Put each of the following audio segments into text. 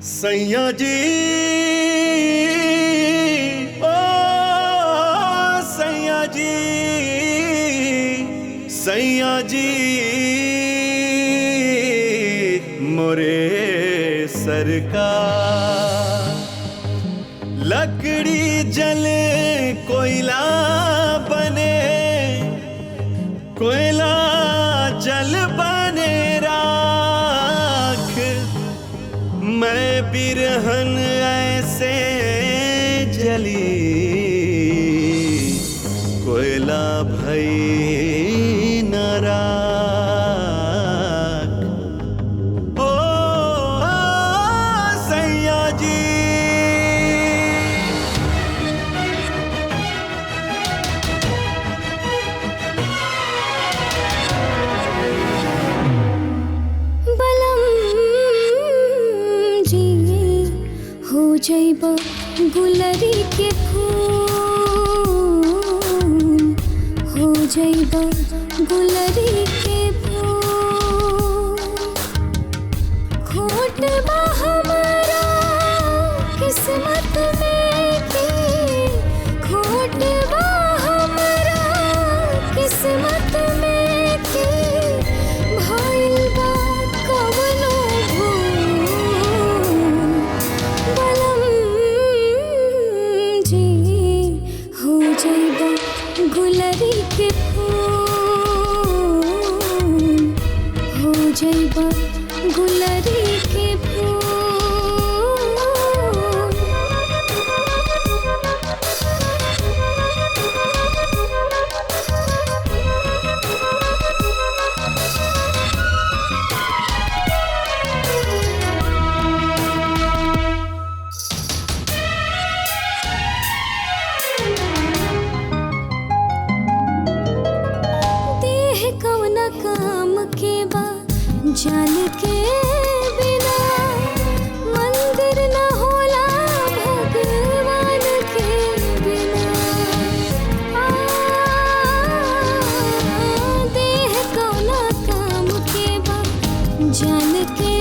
सैया जी ओ सैया जी सैया जी मोरे सरकार लकड़ी जले कोयला बने कोयला जल बने राख मैं बिरहन ऐसे जली कोयला भई न राख ओ सैया जी हो जइबा गुलरी के फूल हो जइबा गुलरी के फूल खोट बा हमारा किस्मत में के खोट बा हमारा किस्मत में के भइल बा कवनो गुलरी के फूल हो जइबा गुलरी के काम के बा जान के बिना मंदिर न होला भगवान के बिना देह कौना काम के बा जान के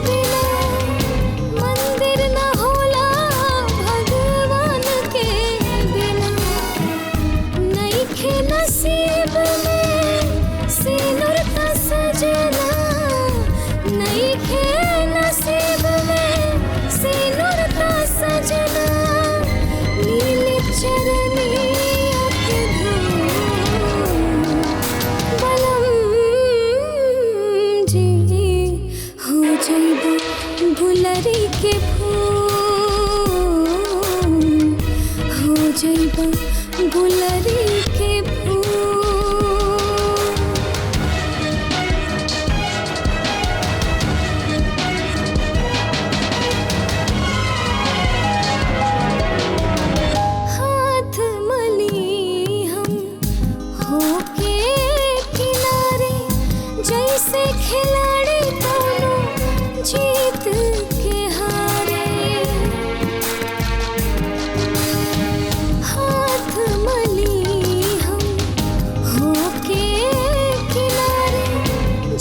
बिना मंदिर न होला भगवान के बिना नइखे नसीब में सिनुर का सजना नइखे नसीब में सिनुर का सजना नील चरनिया के धूल बलम जी हो जइबा गुलरी के फूल हो जइबा गुलरी के जैसे खिलाड़ी दोनों जीत के हारे हाथ मली हम होके किनारे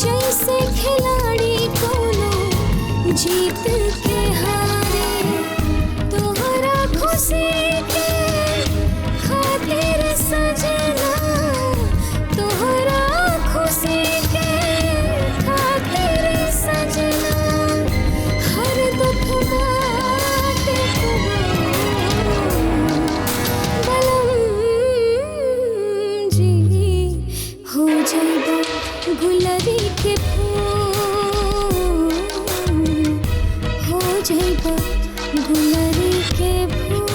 जैसे खिलाड़ी दोनों जीत के हारे तोहरा खुशी के खातिर सजना तोहरा खुशी हर दुख बाटे बलम जी हो जइबा गुलरी के फूल हो जइबा गुलरी के फूल।